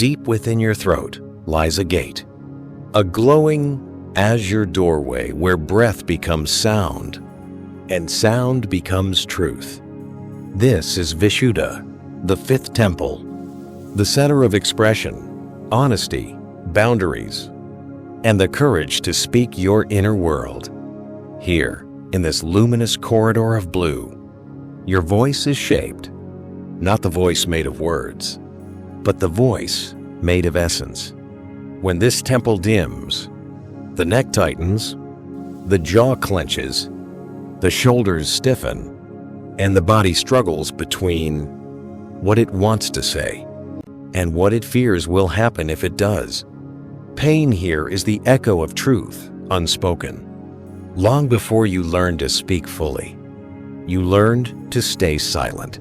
deep within your throat lies a gate, a glowing azure doorway where breath becomes sound and sound becomes truth. This is Vishuddha, the fifth temple, the center of expression, honesty, boundaries, and the courage to speak your inner world. Here, in this luminous corridor of blue, your voice is shaped, not the voice made of words, but the voice made of essence. When this temple dims, the neck tightens, the jaw clenches, the shoulders stiffen, and the body struggles between what it wants to say and what it fears will happen if it does. Pain here is the echo of truth, unspoken. Long before you learned to speak fully, you learned to stay silent.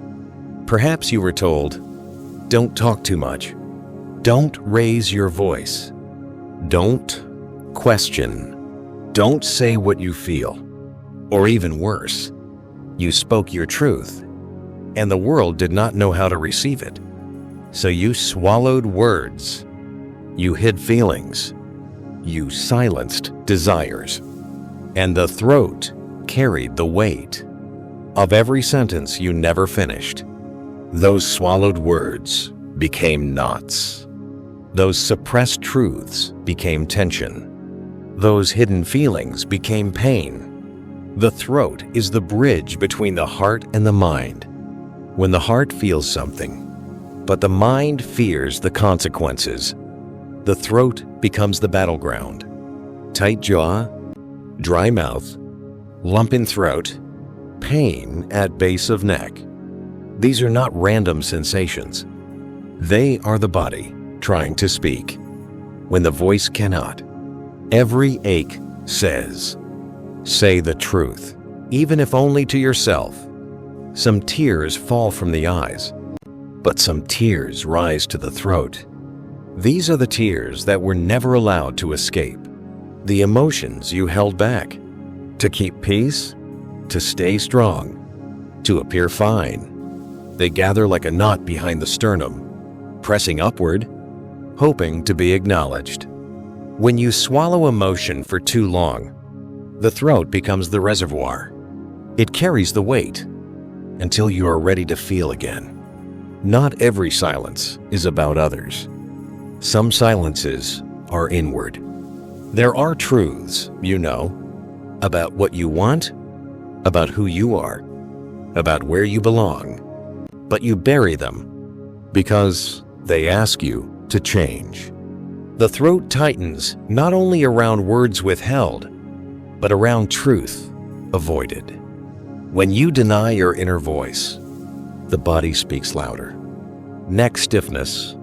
Perhaps you were told, don't talk too much. Don't raise your voice. Don't question. Don't say what you feel. Or even worse, you spoke your truth, and the world did not know how to receive it. So you swallowed words. You hid feelings. You silenced desires. And the throat carried the weight of every sentence you never finished. Those swallowed words became knots. Those suppressed truths became tension. Those hidden feelings became pain. The throat is the bridge between the heart and the mind. When the heart feels something, but the mind fears the consequences, the throat becomes the battleground. Tight jaw, dry mouth, lump in throat, pain at base of neck. These are not random sensations. They are the body trying to speak when the voice cannot. Every ache says, say the truth, even if only to yourself. Some tears fall from the eyes, but some tears rise to the throat. These are the tears that were never allowed to escape, the emotions you held back. To keep peace, to stay strong, to appear fine. They gather like a knot behind the sternum, pressing upward, hoping to be acknowledged. When you swallow emotion for too long, the throat becomes the reservoir. It carries the weight until you are ready to feel again. Not every silence is about others. Some silences are inward. There are truths, you know, about what you want, about who you are, about where you belong, but you bury them because they ask you to change. The throat tightens not only around words withheld, but around truth avoided. When you deny your inner voice, the body speaks louder. Neck stiffness,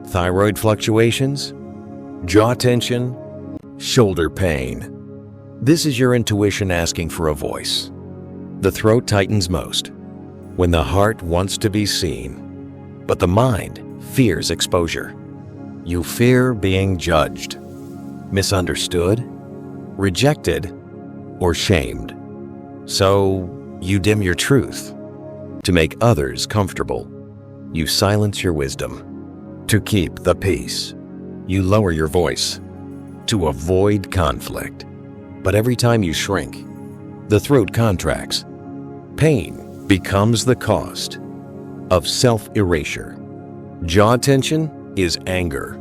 thyroid fluctuations, jaw tension, shoulder pain. This is your intuition asking for a voice. The throat tightens most when the heart wants to be seen, but the mind fears exposure. You fear being judged, misunderstood, rejected, or shamed. So you dim your truth to make others comfortable. You silence your wisdom to keep the peace. You lower your voice to avoid conflict. But every time you shrink, the throat contracts. Pain becomes the cost of self-erasure. Jaw tension is anger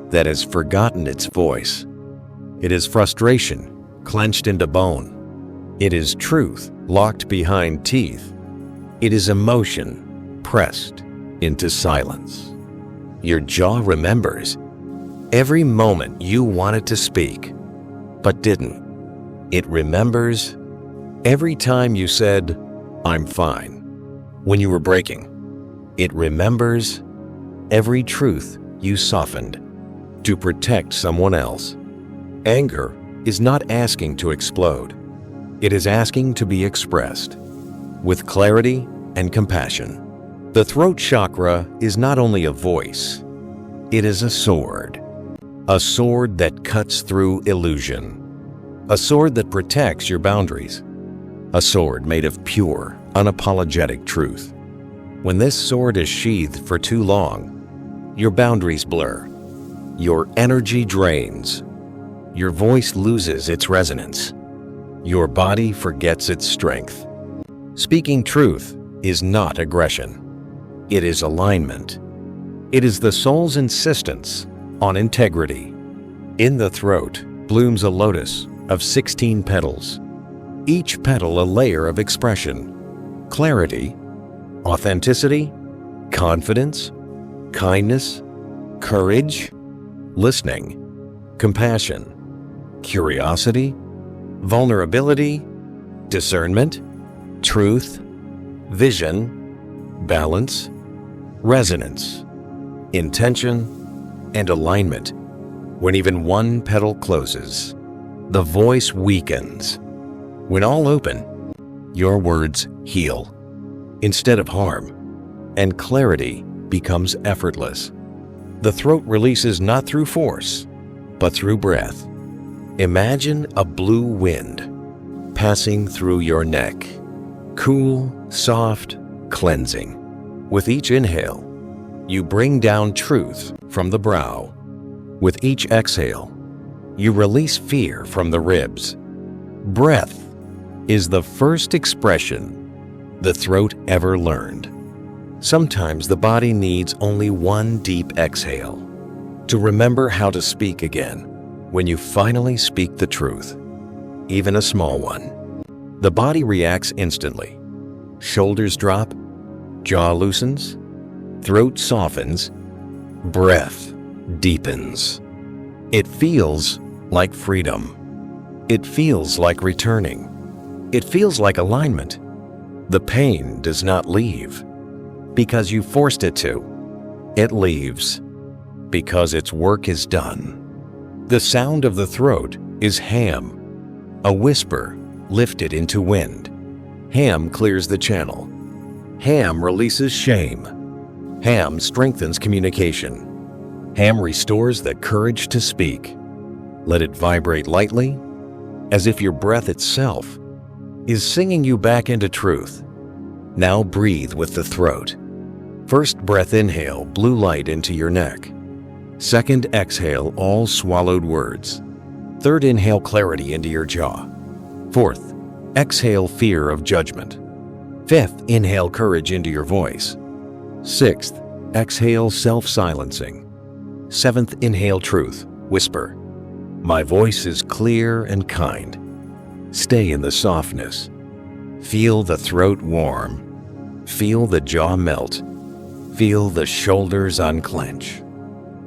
that has forgotten its voice. It is frustration clenched into bone. It is truth locked behind teeth. It is emotion pressed into silence. Your jaw remembers every moment you wanted to speak, but didn't. It remembers every time you said, I'm fine, when you were breaking. It remembers every truth you softened to protect someone else. Anger is not asking to explode. It is asking to be expressed with clarity and compassion. The throat chakra is not only a voice, it is a sword that cuts through illusion. A sword that protects your boundaries. A sword made of pure, unapologetic truth. When this sword is sheathed for too long, Your boundaries blur. Your energy drains. Your voice loses its resonance. Your body forgets its strength. Speaking truth is not aggression. It is alignment. It is the soul's insistence on integrity. In the throat blooms a lotus of 16 petals, each petal a layer of expression, clarity, authenticity, confidence, kindness, courage, listening, compassion, curiosity, vulnerability, discernment, truth, vision, balance, resonance, intention, and alignment. When even one petal closes, the voice weakens. When all open, your words heal instead of harm, and clarity becomes effortless. The throat releases not through force, but through breath. Imagine a blue wind passing through your neck, cool, soft, cleansing. With each inhale, you bring down truth from the brow. With each exhale, you release fear from the ribs. Breath is the first expression the throat ever learned. Sometimes the body needs only one deep exhale to remember how to speak again. When you finally speak the truth, even a small one, the body reacts instantly. Shoulders drop, jaw loosens, throat softens, breath deepens. It feels like freedom. It feels like returning. It feels like alignment. The pain does not leave because you forced it to. It leaves because its work is done. The sound of the throat is ham, a whisper lifted into wind. Ham clears the channel. Ham releases shame. Ham strengthens communication. Ham restores the courage to speak. Let it vibrate lightly, as if your breath itself is singing you back into truth. Now breathe with the throat. First breath inhale, blue light into your neck. Second exhale, all swallowed words. Third inhale, clarity into your jaw. Fourth, exhale, fear of judgment. Fifth, inhale, courage into your voice. Sixth, exhale, self-silencing. Seventh, inhale, truth, whisper. My voice is clear and kind. Stay in the softness. Feel the throat warm. Feel the jaw melt. Feel the shoulders unclench.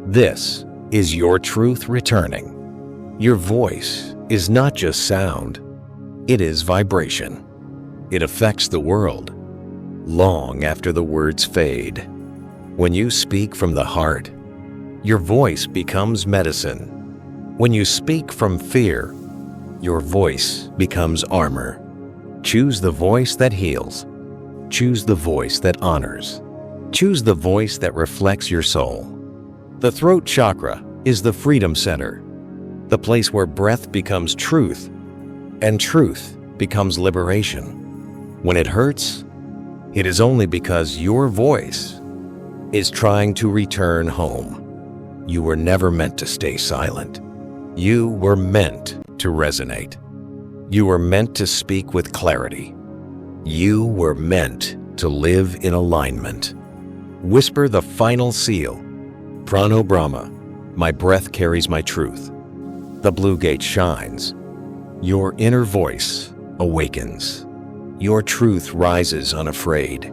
This is your truth returning. Your voice is not just sound. It is vibration. It affects the world long after the words fade. When you speak from the heart, your voice becomes medicine. When you speak from fear, your voice becomes armor. Choose the voice that heals. Choose the voice that honors. Choose the voice that reflects your soul. The throat chakra is the freedom center, the place where breath becomes truth and truth becomes liberation. When it hurts, it is only because your voice is trying to return home. You were never meant to stay silent. You were meant to resonate. You were meant to speak with clarity. You were meant to live in alignment. Whisper the final seal. Prano Brahma, my breath carries my truth. The blue gate shines. Your inner voice awakens. Your truth rises unafraid.